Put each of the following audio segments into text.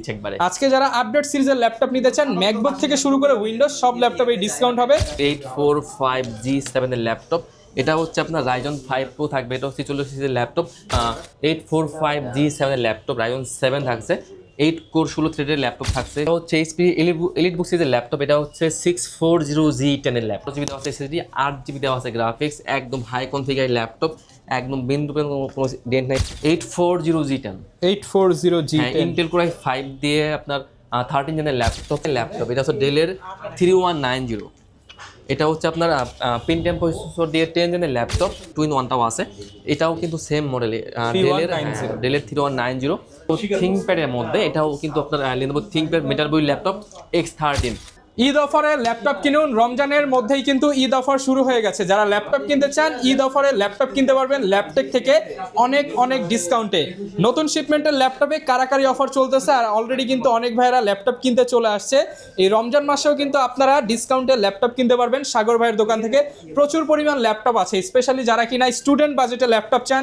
দিচ্ছি একবারে। আজকে যারা আপডেট সিরিজের ল্যাপটপ নিতে চান, ম্যাকবুক থেকে শুরু করে উইন্ডোজ সব ল্যাপটপে ডিসকাউন্ট হবে। 845G7 এর ল্যাপটপ, এটা হচ্ছে আপনার Ryzen 5 Pro থাকবে, এটা হচ্ছে 40 সিরিজের ল্যাপটপ। 845G7 এর ল্যাপটপ, Ryzen 7 থাকছে, 8 কোর 16 থ্রেডের ল্যাপটপ থাকছে। এটা হচ্ছে HP এলিটবুক সিরিজের ল্যাপটপ, এটা হচ্ছে 640G10 এর ল্যাপটপ, জিবি দেওয়া আছে SSD, 8GB দেওয়া আছে গ্রাফিক্স, একদম হাই কনফিগার ল্যাপটপ, একদম বিন্দু কোনো ডেন্ট নাই। 840G10 ইন্টেল কোর i5 দিয়ে আপনার 13 জেনের ল্যাপটপ, এটা হচ্ছে ডেলের 3190। এটা হচ্ছে আপনার পেন্টিয়াম প্রসেসর দিয়ে 10 জেনের ল্যাপটপ, টুইন ওয়ানটাও আছে, এটাও কিন্তু সেম মডেলে ডেলের 3190। থিংকপ্যাডের মধ্যে এটাও কিন্তু আপনার Lenovo ThinkPad মেটালবই ল্যাপটপ X13। ঈদ অফারে ল্যাপটপ কিনুন, রমজানের মধ্যেই কিন্তু ঈদ অফার শুরু হয়ে গেছে। যারা ল্যাপটপ কিনতে চান, ঈদ অফারে ল্যাপটপ কিনতে পারবেন ল্যাপটেক থেকে অনেক ডিসকাউন্টে। নতুন শিপমেন্টের ল্যাপটপে কারাকারি অফার চলতেছে, আর অলরেডি কিন্তু অনেক ভাইয়েরা ল্যাপটপ কিনতে চলে আসছে। এই রমজান মাসেও কিন্তু আপনারা ডিসকাউন্টে ল্যাপটপ কিনতে পারবেন সাগর ভাইয়ের দোকান থেকে। প্রচুর পরিমাণ ল্যাপটপ আছে, স্পেশালি যারা কিনা স্টুডেন্ট বাজেটে ল্যাপটপ চান,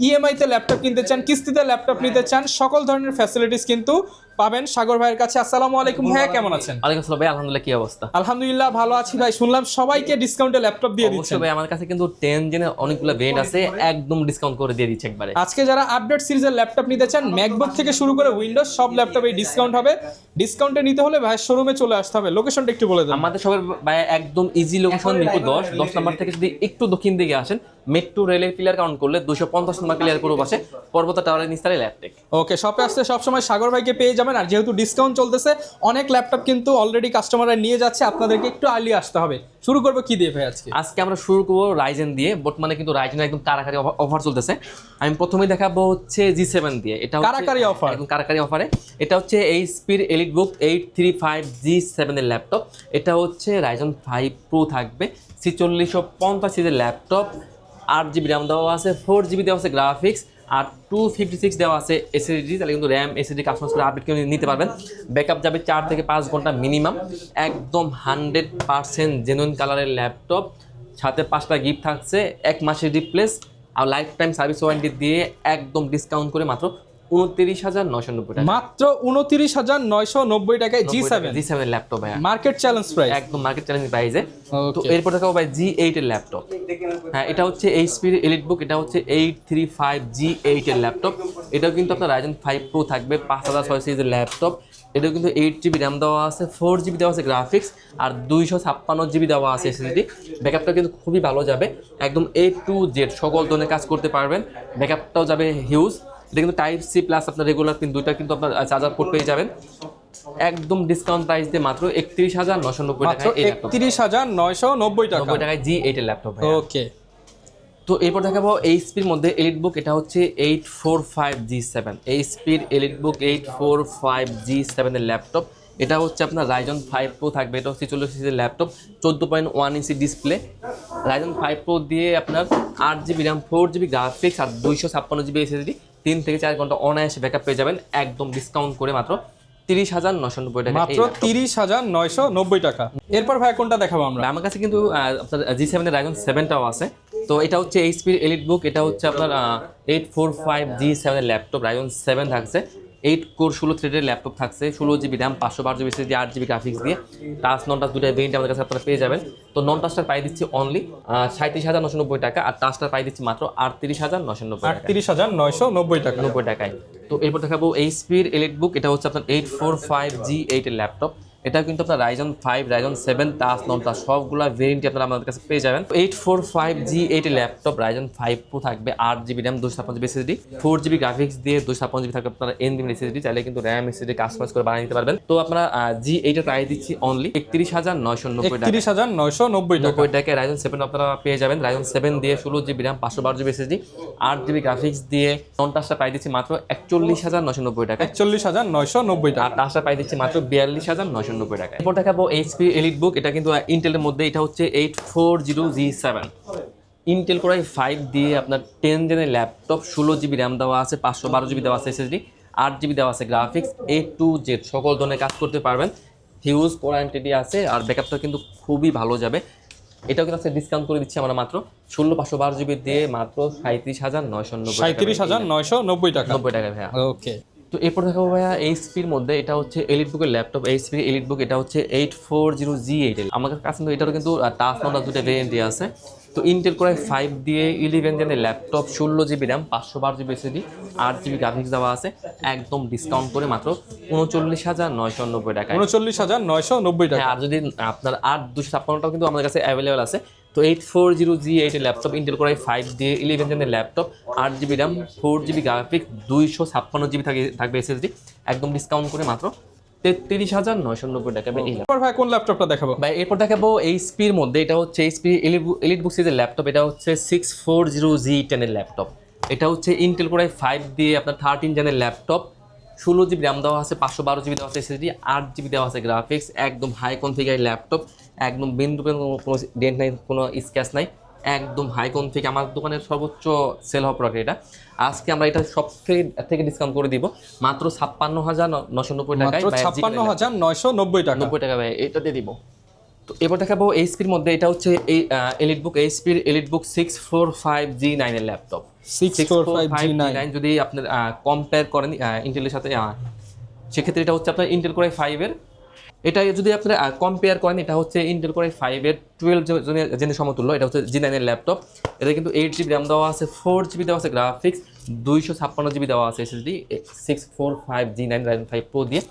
ইএমআইতে ল্যাপটপ কিনতে চান, কিস্তিতে ল্যাপটপ নিতে চান, সকল ধরনের ফ্যাসিলিটিস কিন্তু পাবেন সাগর ভাইয়ের কাছে। আসসালামু আলাইকুম ভাইয়া, কেমন আছেন? ওয়ালাইকুম আসসালাম ভাই, আলহামদুলিল্লাহ, কি অবস্থা? আলহামদুলিল্লাহ ভালো আছি ভাই। শুনলাম সবাইকে ডিসকাউন্টে ল্যাপটপ দিয়ে দিচ্ছেন। অবশ্যই ভাই, আমার কাছে কিন্তু 10 জেনের অনেকগুলো ভেরিয়েন্ট আছে, একদম ডিসকাউন্ট করে দিয়ে দিচ্ছি একবারে। আজকে যারা আপডেট সিরিজের ল্যাপটপ নিতে চান, ম্যাকবুক থেকে শুরু করে উইন্ডোজ সব ল্যাপটপে ডিসকাউন্ট হবে। ডিসকাউন্টে নিতে হলে ভাই শোরুমে চলে আসতে হবে। লোকেশনটা একটু বলে দেন। আমাদের সবার ভাই একদম ইজি লোকেশন, মিরপুর 10 নম্বর থেকে যদি একটু দক্ষিণ দিকে আসেন, মেট্রো রেলের পিলার কাউন্ট করলে 250 নম্বর পিলার পুরো পাশে পর্বত টাওয়ারের নিস্তারে ল্যাপটেক। ওকে, শপে আসতে সবসময় সাগর ভাইকে পেয়ে যাবেন। আর যেহেতু ডিসকাউন্ট চলতেছে, অনেক ল্যাপটপ কিন্তু অলরেডি কাস্টমাররা নিয়ে যাচ্ছে, আপনাদেরকে একটু আর্লি আসতে হবে। শুরু করবো কি দিয়ে ভাই আজকে? আজকে আমরা শুরু করবো রাইজেন দিয়ে। বর্তমানে কিন্তু রাইজেনের একদম কারাকারি অফার চলতেছে। আমি প্রথমেই দেখাবো হচ্ছে G7 দিয়ে। এটা কারাকারি অফার, একদম কারাকারি অফারে। এটা হচ্ছে এইচপির এলিটবুক 835G7 এর ল্যাপটপ, এটা হচ্ছে Ryzen 5 Pro থাকবে, 4650 সিরিজের ল্যাপটপ, 8GB র্যাম দেওয়া আছে, 4GB দেওয়া আছে গ্রাফিক্স, আর 256 দেওয়া আছে এসএসডি। তাহলে কিন্তু র্যাম এসএসডি কাস্টমাইজ করে আপডেট করে নিতে পারবেন। ব্যাকআপ যাবে 4 থেকে 5 ঘন্টা মিনিমাম। একদম 100% জেনুইন কালারের ল্যাপটপ, সাথে 5টা গিফট থাকছে, 1 মাসের রিপ্লেস আর লাইফ টাইম সার্ভিস ওয়ারেন্টি দিয়ে একদম ডিসকাউন্ট করে মাত্র 29,990 টাকা। মাত্র 29,990 টাকায় G7 এর ল্যাপটপ ভাই, মার্কেট চ্যালেঞ্জ প্রাইস, একদম মার্কেট চ্যালেঞ্জ প্রাইসে। তো এরপর দেখাবো ভাই G8 এর ল্যাপটপ। হ্যাঁ, এটা হচ্ছে এইচপির এলিটবুক, এটা হচ্ছে 835G8 এর ল্যাপটপ, এটাও কিন্তু আপনার Ryzen 5 Pro থাকবে, 5006 সিরিজের ল্যাপটপ। এটাও কিন্তু 8GB র্যাম দেওয়া আছে, 4GB দেওয়া আছে গ্রাফিক্স, আর 256GB দেওয়া আছে এসএসডি। ব্যাকআপটা কিন্তু খুবই ভালো যাবে, একদম A to Z সকল ধরনের কাজ করতে পারবেন। ব্যাকআপটাও যাবে হিউজ। এটা কিন্তু টাইপ সি প্লাস আপনার রেগুলার পিন দুইটা কিন্তু আপনার চার্জার পোর্ট পেয়ে যাবেন। একদম ডিসকাউন্ট প্রাইস দিয়ে মাত্র 31,990 টাকা। 31,990 টাকায় G8 এর ল্যাপটপ। ওকে, তো এরপর দেখাবো এইচপির মধ্যে এলিটবুক, এটা হচ্ছে 845G7, এইচপির এলিটবুক 845G7 এর ল্যাপটপ, এটা হচ্ছে আপনার Ryzen 5 Pro থাকবে, এটা হচ্ছে 40 সিরিজের laptop, 14.1 inch display, Ryzen 5 Pro দিয়ে আপনার 8GB র্যাম, 4GB গ্রাফিক্স, আর 256GB এসএসডি, 3 থেকে 4 ঘন্টা অনায়াসে ব্যাকআপ পেয়ে যাবেন, একদম ডিসকাউন্ট করে মাত্র 30,990 টাকা। মাত্র 30,990 টাকা। এরপর ভাই কোনটা দেখাবো আমরা? আমার কাছে কিন্তু আপনার G7 এর Ryzen 7টাও আছে। তো এটা হচ্ছে এইচপির এলিটবুক, এটা হচ্ছে আপনার 845G7 এর ল্যাপটপ, Ryzen 7 থাকছে, 8 কোর 16 থ্রেডের ল্যাপটপ থাকছে, 16GB RAM, 512GB SSD, 8GB graphics দিয়ে। টাচ নন টাচ দুটো ভেরিয়েন্ট আমাদের কাছে আপনারা পেয়ে যাবেন। তো নন টাচটার পাই দিচ্ছি অনলি 37,990 টাকা, আর টাচটার পাই দিচ্ছি মাত্র 38,990 টাকা। 38,990 টাকা 90 টাকায়। তো এরপর দেখাবো এইচপির এলিটবুক, এটা হচ্ছে আপনার 845G8 এর ল্যাপটপ, এটা কিন্তু আপনার Ryzen 5, Ryzen 7 টাচ নন টাচ সবগুলো ভেরিয়েন্ট আপনারা আমাদের কাছে পেয়ে যাবেন। 845G8 এর ল্যাপটপ, Ryzen 5 Pro থাকবে, 8GB RAM, 256GB SSD, 4GB graphics দিয়ে 256GB থাকবে আপনার NVMe এসএসডি, চাইলে কিন্তু র্যাম এসএসডি কাস্টমাইজ করে বানিয়ে নিতে পারবেন। তো আপনারা G8 এর প্রাইস দিচ্ছি অনলি 31,990 টাকা। 31,990 টাকায় Ryzen 7 আপনারা পেয়ে যাবেন। Ryzen 7 দিয়ে 16GB RAM, 512GB SSD, 8GB graphics দিয়ে নন টাচটা প্রাইস দিচ্ছি মাত্র 41,990 টাকা। 41,990 টাকা। আর টাচটা প্রাইস দিচ্ছি মাত্র 42,990 টাকা। এরপর দেখাবো এইচপি এলিটবুক, এটা কিন্তু ইন্টেলের মধ্যে, এটা হচ্ছে 840G7, ইন্টেল কোর i5 দিয়ে আপনার 10 জেনের ল্যাপটপ, 16GB র্যাম দেওয়া আছে, 512GB দেওয়া আছে এসএসডি, 8GB দেওয়া আছে গ্রাফিক্স, A to Z সকল ধরনের কাজ করতে পারবেন, হিউজ কোয়ান্টিটি আছে, আর ব্যাকআপটা কিন্তু খুবই ভালো যাবে। এটাও কিন্তু আজকে ডিসকাউন্ট করে দিচ্ছি আমরা মাত্র 16,512GB দিয়ে মাত্র 37,990 টাকা। 37,990 টাকা। 90 টাকা ভাইয়া। ওকে, তো এরপর দেখাবো ভাইয়া এইচপির মধ্যে, এটা হচ্ছে এলিট বুকের ল্যাপটপ, এইচপি এলিট বুক, এটা হচ্ছে 840G8L। আমার কাছে কিন্তু এটারও কিন্তু টাচ নাম্বার দুটো ভেরিয়েন্ট দিয়ে আছে। তো ইন্টেল কোর i5 দিয়ে 11 জেনের laptop, 16GB RAM, 512GB SSD, 8GB graphics দেওয়া আছে, একদম ডিসকাউন্ট করে মাত্র 39,990 টাকায়। 39,990 টাকা। আর যদি আপনার 8256টাও কিন্তু আমাদের কাছে অ্যাভেলেবেল আছে। তো 840G8 laptop, Intel core i5 দিয়ে 11 জেনের laptop, 8GB RAM, 4GB graphics, 256GB থাকবে SSD, একদম ডিসকাউন্ট করে মাত্র 33,990 টাকা। এরপর ভাই কোন ল্যাপটপটা দেখাবো? ভাই এরপর দেখাবো এইচপির মধ্যে, এটা হচ্ছে এইচপি এলিট বুক সিরিজের ল্যাপটপ, এটা হচ্ছে 640G10 এর ল্যাপটপ। এটা হচ্ছে ইন্টেল কোর i5 দিয়ে আপনার 13 জেনের ল্যাপটপ, 16GB র্যাম দেওয়া আছে, 512GB দেওয়া আছে SSD, 8GB দেওয়া আছে গ্রাফিক্স, একদম হাই কনফিগার ল্যাপটপ, একদম বিন্দু কোনো ডেন্ট নাই, কোনো স্ক্র্যাচ নাই, একদম হাই কনফিগ। আমার দোকানের সর্বোচ্চ সেল হওয়া প্রোডাক্ট এটা। আজকে আমরা এটা সব থেকে ডিসকাউন্ট করে দিব মাত্র 56,990 টাকায়। 56,990 টাকা। 90 টাকা ভাই এটা দিয়ে দিব। তো এবার দেখাবো এইচপির মধ্যে, এটা হচ্ছে এই এলিট বুক, এইচপির এলিট বুক 645G9 এর ল্যাপটপ। 645G9 যদি আপনার কম্পেয়ার করেন ইন্টেলের সাথে, সেক্ষেত্রে এটা হচ্ছে আপনার ইন্টেল কোর i5 এর, এটা যদি আপনারা কম্পেয়ার করেন, এটা হচ্ছে ইন্টেল কোর i5 এর 12 জেনের সমতুল্য। এটা হচ্ছে G9 এর ল্যাপটপ, এটা কিন্তু 8GB র্যাম দেওয়া আছে, 4GB দেওয়া আছে গ্রাফিক্স, 256GB দেওয়া আছে SSD, 645G9 Ryzen 5 Pro দিয়ে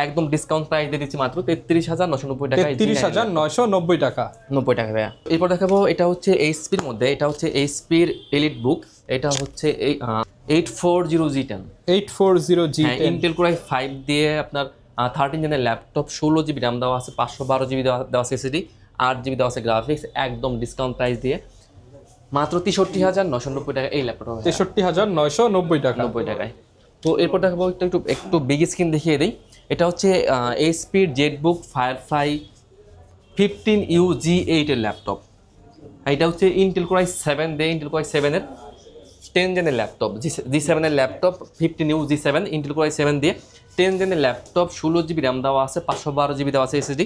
একদম ডিসকাউন্ট প্রাইস দিয়ে দিচ্ছি মাত্র 33,990 টাকা। 33,990 টাকা। 90 টাকা ভাইয়া। এরপর দেখাবো এটা হচ্ছে এইচপির মধ্যে, এটা হচ্ছে এইচপির এলিট বুক, এটা হচ্ছে 840G10। 840G10 Intel core i5 দিয়ে আপনার 13 জেনের ল্যাপটপ, 16GB র্যাম দেওয়া আছে, 512GB দেওয়া আছে SSD, 8GB দেওয়া আছে গ্রাফিক্স, একদম ডিসকাউন্ট প্রাইস দিয়ে মাত্র 63,990 টাকা এই ল্যাপটপ। 63,990 টাকা। 90 টাকায়। তো এরপর দেখাবো একটু বিগ স্ক্রিন দেখিয়ে দিই। এটা হচ্ছে এইচপির জেটবুক ফায়ারফ্লাই 15UG8 এর ল্যাপটপ। এটা হচ্ছে ইন্টেল কোর i7 দিয়ে ইন্টেল কোর i7 এর 10 জেনের ল্যাপটপ, G7 এর laptop, 15UG7 Intel core i7 দিয়ে 10 জেনের ল্যাপটপ, 16GB র্যাম দেওয়া আছে, 512GB দেওয়া আছে SSD,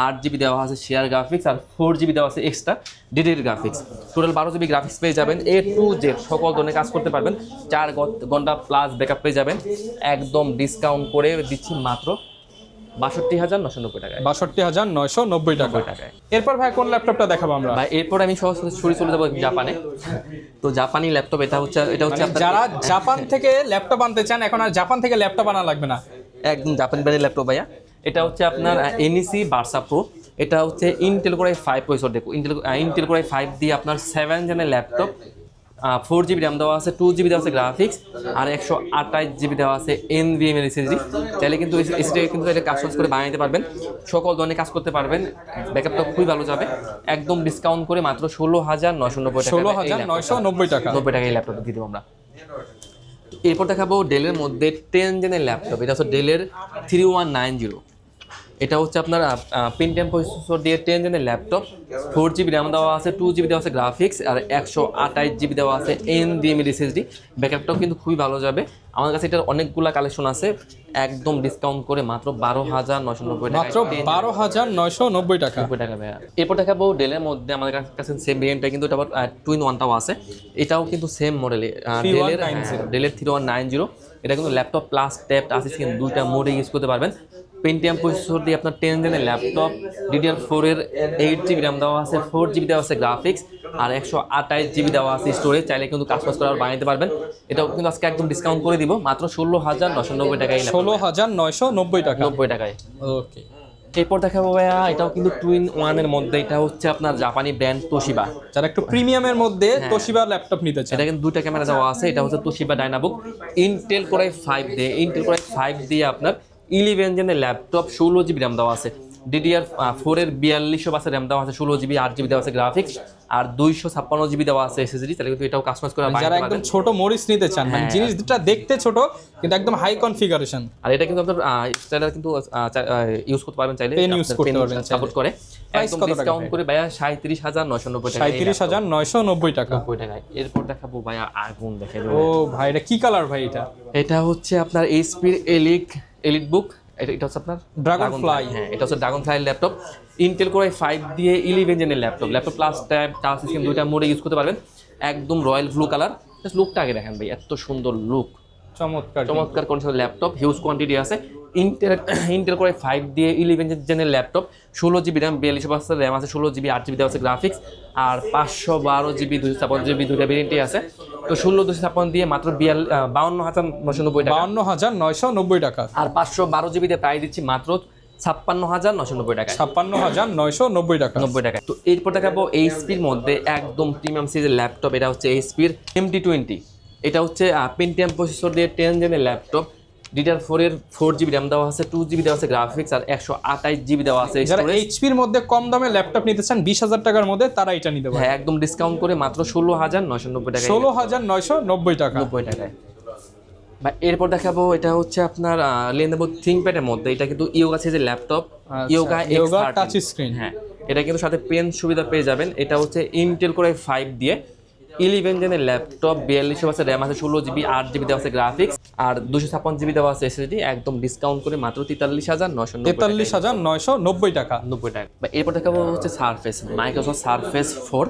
8GB দেওয়া আছে শেয়ার গ্রাফিক্স, আর 4GB দেওয়া আছে extra DDR graphics. Total 12GB graphics পেয়ে যাবেন, A to Z সকল ধরনের কাজ করতে পারবেন, 4 ঘন্টা প্লাস ব্যাকআপ পেয়ে যাবেন, একদম ডিসকাউন্ট করে দিচ্ছি মাত্র 62,990 টাকায়। 62,990 টাকা। এরপর ভাই কোন ল্যাপটপটা দেখাবো আমরা? ভাই এরপর আমি সরাসরি চলে যাবো জাপানে। তো জাপানি ল্যাপটপ, এটা হচ্ছে যারা জাপান থেকে ল্যাপটপ আনতে চান, এখন আর জাপান থেকে ল্যাপটপ আনা লাগবে না, একদম জাপানি ব্র্যান্ডের ল্যাপটপ ভাইয়া। এটা হচ্ছে আপনার NEC Versa Pro, এটা হচ্ছে ইন্টেল কোর i5 প্রসেসর, দেখো ইন্টেল কোর i5 দিয়ে আপনার 7 জেনের ল্যাপটপ, 4GB র্যাম দেওয়া আছে, 2GB দেওয়া আছে গ্রাফিক্স, আর 128GB দেওয়া আছে NVMe এর SSD। চাইলে কিন্তু SSD কিন্তু এটা কাজ করে বানাইতে পারবেন, সকল ধরনের কাজ করতে পারবেন, ব্যাকআপটা খুবই ভালো যাবে, একদম ডিসকাউন্ট করে মাত্র 16,990 টাকা। 16,990 টাকা। 90 টাকা এই ল্যাপটপ দিয়ে দেবো আমরা। এরপর দেখাবো ডেলের মধ্যে 10 জেনের ল্যাপটপ, এটা হচ্ছে ডেলের 3190। এটা হচ্ছে আপনার পেন্টিয়াম প্রসেসর দিয়ে 10 জেনের ল্যাপটপ, 4GB র্যাম দেওয়া আছে, 2GB দেওয়া আছে গ্রাফিক্স, আর 128GB দেওয়া আছে NVMe SSD। ব্যাকআপটাও কিন্তু খুবই ভালো যাবে। আমার কাছে এটার অনেকগুলো কালেকশন আছে, একদম ডিসকাউন্ট করে মাত্র 12,990 টাকা। মাত্র 12,990 টাকা। 90 টাকা ভাইয়া। এরপর দেখাবো ডেলের মধ্যে আমাদের কাছে সেম ভেরিয়েন্টটা, কিন্তু এটা আবার 2-in-1টাও আছে, এটাও কিন্তু সেম মডেলে, ডেলের 3190। এটা কিন্তু laptop plus tab touch screen দুইটা মোডে ইউজ করতে পারবেন। পেন্টিয়াম প্রসেসর দিয়ে আপনার 10 জেনের ল্যাপটপ, DDR4 এর 8GB র্যাম দেওয়া আছে, 4GB দেওয়া আছে গ্রাফিক্স, আর 128GB দেওয়া আছে স্টোরেজ। চাইলে কিন্তু কাজ করে আর বানাইতে পারবেন। এটাও কিন্তু আজকে একদম ডিসকাউন্ট করে দিব মাত্র 16,990 টাকায়। 16,990 টাকা। 90 টাকায়। ওকে। এরপর দেখাবো ভাইয়া, এটাও কিন্তু 2-in-1 এর মধ্যে, এটা হচ্ছে আপনার জাপানি ব্র্যান্ড তোশিবা। যারা একটু প্রিমিয়ামের মধ্যে তোশিবা ল্যাপটপ নিতে চান, এটা কিন্তু দুইটা ক্যামেরা দেওয়া আছে। এটা হচ্ছে তোশিবা ডাইনাবুক, ইন্টেল কোর i5 দিয়ে আপনার 11 জেনের ল্যাপটপ, 16GB র্যাম দেওয়া আছে, DDR4 এর 4200 র্যাম দেওয়া আছে, 16GB, 8GB দেওয়া আছে গ্রাফিক্স, আর 256GB দেওয়া আছে SSD। তাহলে কিন্তু এটাও কাস্টমাইজ করে বানাতে যারা পারবেন। একদম ছোট মরিচ নিতে চান, মানে জিনিসটা দেখতে ছোট কিন্তু একদম হাই কনফিগারেশন, আর এটা কিন্তু আপনার স্টাইলার কিন্তু ইউজ করতে পারবেন, চাইলে সাপোর্ট করে। একদম ডিসকাউন্ট করে ভাইয়া 37,990 টাকা। 37,990 টাকা। 90 টাকায়। এরপর দেখাবো ভাইয়া আগুন দেখে দেবো। ও ভাই, এটা কি কালার ভাই? এটা হচ্ছে আপনার এইচপির এলিট বুক, এটা হচ্ছে আপনার ড্রাগনফ্লাই। হ্যাঁ, এটা হচ্ছে Dragonfly laptop, Intel core i5 দিয়ে 11 জেনের laptop plus tab touch screen দুইটা মোডে ইউজ করতে পারবেন। একদম রয়্যাল ব্লু কালার। জাস্ট লুকটা আগে দেখেন ভাই, এত সুন্দর লুক, চমৎকার চমৎকার কন্ডিশনের ল্যাপটপ, হিউজ কোয়ান্টিটি আছে। ইন্টেল করে 5 দিয়ে 11 জেনের ল্যাপটপ, 16 জিবি র্যাম, 42 র্যাম আছে, 16 জিবি 8 জিবি দেওয়া আছে গ্রাফিক্স, আর 512 জিবি 256 জিবি দুইটা ভেরিয়েন্টই আছে। তো 16 256 দিয়ে মাত্র 52,990 টাকা, 52,990 টাকা। আর 512 জিবি দিয়ে প্রাইস দিচ্ছি মাত্র 56,990 টাকা, 56,990 টাকা। 90 টাকা। তো এরপর দেখাবো এইচপির মধ্যে একদম প্রিমিয়াম সিরিজের ল্যাপটপ, এটা হচ্ছে এইচপির MT20। এটা হচ্ছে পেন্টিয়াম প্রসেসর দিয়ে 10 জেনের ল্যাপটপ, DDR4 এর 4 জিবি র্যাম দেওয়া আছে, 2 জিবি দেওয়া আছে গ্রাফিক্স, আর 128 জিবি দেওয়া আছে যারা স্টোরেজ। এইচপির মধ্যে কম দামে ল্যাপটপ নিতে চান 20,000 টাকার মধ্যে, তারা এটা নিতে পারে। হ্যাঁ, একদম ডিসকাউন্ট করে মাত্র 16,990 টাকা, 16,990 টাকা। 90 টাকায়। বা এরপর দেখাবো এটা হচ্ছে আপনার Lenovo ThinkPad এর মধ্যে, এটা কিন্তু ইয়োগা সিরিজের ল্যাপটপ, ইয়োগা টাচ স্ক্রিন। হ্যাঁ, এটা কিন্তু সাথে পেন সুবিধা পেয়ে যাবেন। এটা হচ্ছে ইন্টেল করে 5 দিয়ে 11 জেনের ল্যাপটপ, 42 র্যাম আছে, 16 জিবি 8 জিবি দেওয়া আছে গ্রাফিক্স, আর 256 জিবি দেওয়া আছে এসএসডি, একদম ডিসকাউন্ট করে মাত্র 43,990 টাকা। 90 টাকা। বা এরপর দেখাবো হচ্ছে surface, Microsoft surface 4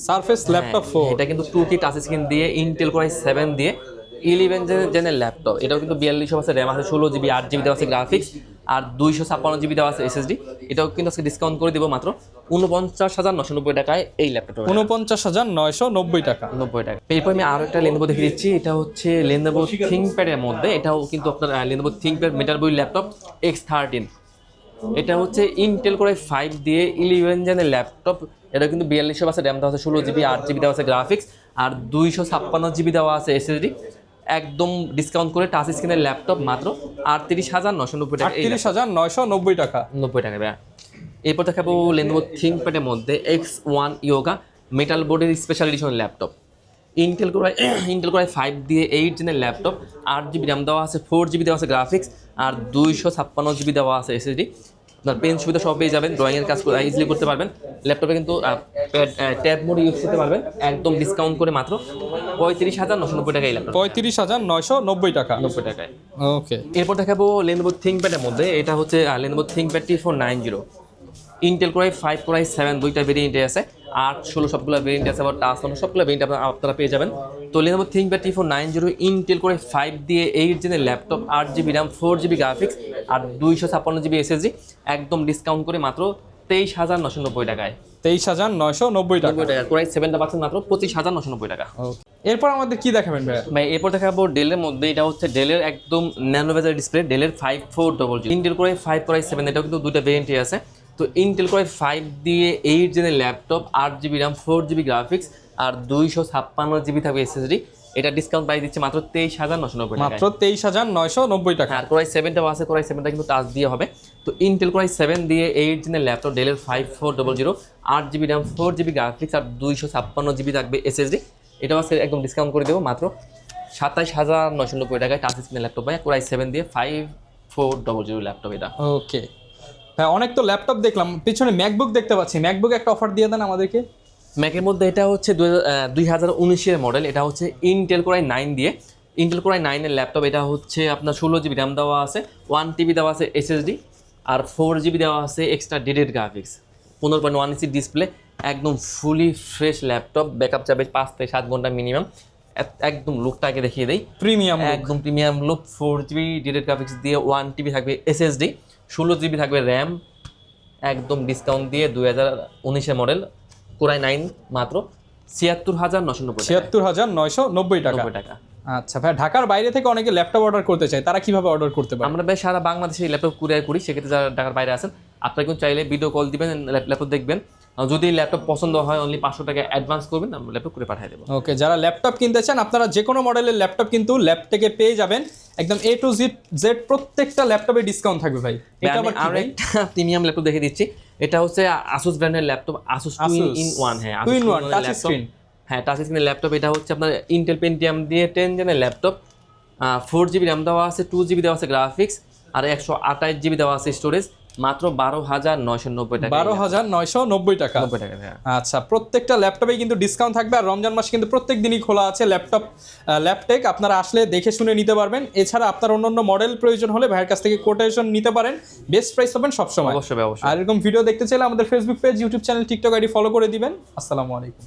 surface laptop 4। এটা কিন্তু 2K টাচ স্ক্রিন দিয়ে ইন্টেল করে 7 দিয়ে 11 জেনের ল্যাপটপ, এটাও কিন্তু 42 র্যাম আছে, 16 জিবি 8 জিবি দেওয়া আছে গ্রাফিক্স, আর 256 জিবি দেওয়া আছে এসএসডি। এটাও কিন্তু আজকে ডিসকাউন্ট করে দিব মাত্র 49,990 টাকায় এই ল্যাপটপ, 49,990 টাকা। 90 টাকা। এরপর আমি আরো একটা Lenovo দেখিয়ে দিচ্ছি, এটা হচ্ছে Lenovo ThinkPad এর মধ্যে, এটাও কিন্তু আপনার Lenovo ThinkPad মেটাল বই ল্যাপটপ X13। এটা হচ্ছে ইন্টেল করে 5 দিয়ে 11 জেনের ল্যাপটপ, এটা কিন্তু 42 র্যাম দেওয়া আছে, 16 জিবি 8 জিবি দেওয়া আছে গ্রাফিক্স, আর 256 জিবি দেওয়া আছে এসএসডি। একদম ডিসকাউন্ট করে টাচ স্ক্রিনের ল্যাপটপ মাত্র 38,990 টাকা, 38,990 টাকা। 90 টাকা ভাইয়া। এরপর দেখাবো Lenovo ThinkPad এর মধ্যে X1 ইয়োগা মেটাল বোর্ডের স্পেশাল এডিশন ল্যাপটপ, ইন্টেল করে 5 দিয়ে 8 জেনের ল্যাপটপ, 8 জিবি র্যাম দেওয়া আছে, 4 জিবি দেওয়া আছে গ্রাফিক্স, আর 256 জিবি দেওয়া আছে এসএসডি। আপনার পেন সুবিধা সব পেয়ে যাবেন, ড্রয়িংয়ের কাজ ইজিলি করতে পারবেন। ল্যাপটপে কিন্তু ট্যাব মোড ইউজ করতে পারবেন, একদম ডিসকাউন্ট করে মাত্র 35,990 টাকা এই ল্যাপটপ, 35,990 টাকা। 90 টাকায়। ওকে। এরপর দেখাবো Lenovo ThinkPad এর মধ্যে, এটা হচ্ছে Lenovo ThinkPad T490, ইন্টেল করে 5 করে 7 দুইটা ভেরিয়েন্টে আছে, 8 16 সবগুলো ভেরিয়েন্ট আছে, আবার টাচ সবগুলো ভেরিয়েন্ট আপনারা পেয়ে যাবেন। তো Lenovo ThinkPad T490 ইন্টেল করে 5 দিয়ে 8 জেনের laptop, 8 GB RAM, 4 GB graphics, আর 256 জিবি এসএসডি, একদম ডিসকাউন্ট করে মাত্র 23,990 টাকায়, 23,990 টাকা। 90 টাকা। কোরাই 7টা পাচ্ছেন মাত্র 25,990 টাকা। এরপর আমাদের কি দেখাবেন ভাই? ভাই এরপর দেখাবো ডেলের মধ্যে, এটা হচ্ছে ডেলের একদম ন্যানো বেজার ডিসপ্লে, ডেলের 5400, ইন্টেল করে 5 করে 7, এটাও কিন্তু দুইটা ভেরিয়েন্টই আছে। তো ইন্টেল করে 5 দিয়ে 8 জেনের laptop, 8 GB RAM, 4 GB graphics, আর 256 জিবি থাকবে এসএসডি। এটা ডিসকাউন্ট প্রাইস দিচ্ছে মাত্র 23,990 টাকা, মাত্র 23,990 টাকা। আর কোরাই 7টাও আছে, কোরাই 7টা কিন্তু টাচ দিয়ে হবে। তো ইন্টেল কোরাই 7 দিয়ে 8 জেনের ল্যাপটপ, ডেলের 5400, 8 জিবি র্যাম, 4 জিবি গ্রাফিক্স, আর 256 জিবি থাকবে এসএসডি। এটাও আছে একদম ডিসকাউন্ট করে দেবো মাত্র 27,990 টাকায়, টাচ স্ক্রিনের ল্যাপটপ ভাই, কোরাই 7 দিয়ে 5400 ল্যাপটপ এটা। ওকে হ্যাঁ, অনেক তো ল্যাপটপ দেখলাম, পিছনে ম্যাকবুক দেখতে পাচ্ছি, ম্যাকবুক একটা অফার দিয়ে দেন আমাদেরকে। ম্যাকের মধ্যে এটা হচ্ছে 2019-এর মডেল, এটা হচ্ছে ইন্টেল কোরাই 9 দিয়ে, ইন্টেল কোরাই 9-এর ল্যাপটপ। এটা হচ্ছে আপনার 16 জিবি র্যাম দেওয়া আছে, 1 TB দেওয়া আছে এসএসডি, আর 4 জিবি দেওয়া আছে extra dedicated graphics, 15.1 inch display, একদম ফুলি ফ্রেশ ল্যাপটপ, ব্যাকআপ যাবে 5 থেকে 7 ঘন্টা মিনিমাম। একদম লুকটাকে দেখিয়ে দেই, প্রিমিয়াম, একদম premium look, 4 GB dedicated graphics দিয়ে, 1 TB থাকবে এসএসডি, 16 জিবি থাকবে র্যাম, একদম ডিসকাউন্ট দিয়ে 2019-এর মডেল কোরাই 9 মাত্র 76,990 টাকা, 76,990 টাকা। 90 টাকা। আচ্ছা ভাই, ঢাকার বাইরে থেকে অনেকে ল্যাপটপ অর্ডার করতে চায়, তারা কিভাবে অর্ডার করতে পারে? আমরা বেশ সারা বাংলাদেশে ল্যাপটপ কুরিয়ার করি, সেক্ষেত্রে যারা ঢাকার বাইরে আছেন আপনারা কিন্তু চাইলে ভিডিও কল দিবেন, ল্যাপটপ দেখবেন, যদি ল্যাপটপ পছন্দ হয় অনলি 500 টাকা অ্যাডভান্স করবেন, আমরা ল্যাপটপ করে পাঠিয়ে দেবো। ওকে, যারা ল্যাপটপ কিনতে চান আপনারা যে কোনো মডেলের ল্যাপটপ কিন্তু ল্যাপটেকে পেয়ে যাবেন, একদম A to Z প্রত্যেকটা ল্যাপটপে ডিসকাউন্ট থাকবে ভাই। এটা আবার আর একটা প্রিমিয়াম ল্যাপটপ দেখে দিচ্ছি, এটা হচ্ছে আসুস ব্র্যান্ডের ল্যাপটপ, আসুস 2-in-1, হ্যাঁ Two in one, touch screen। হ্যাঁ, টাচ স্ক্রিনের ল্যাপটপ। এটা হচ্ছে আপনার ইন্টেল পেন্টিয়াম দিয়ে 10 জেনের ল্যাপটপ, 4 জিবি র্যাম দেওয়া আছে, 2 জিবি দেওয়া আছে গ্রাফিক্স, আর 128 জিবি দেওয়া আছে স্টোরেজ, মাত্র 12,990 টাকা, 12,990 টাকা। 90 টাকা। আচ্ছা, প্রত্যেকটা ল্যাপটপে কিন্তু ডিসকাউন্ট থাকবে, আর রমজান মাস কিন্তু প্রত্যেক দিনই খোলা আছে ল্যাপটেক, আপনারা আসলে দেখে শুনে নিতে পারবেন। এছাড়া আপনার অন্যান্য মডেল প্রয়োজন হলে ভাইয়ের কাছ থেকে কোটেশন নিতে পারেন, বেস্ট প্রাইস পাবেন সবসময়। অবশ্যই। আর এরকম ভিডিও দেখতে চাইলে আমাদের Facebook page, YouTube channel, TikTok ID follow করে দিবেন। আসসালামু আলাইকুম।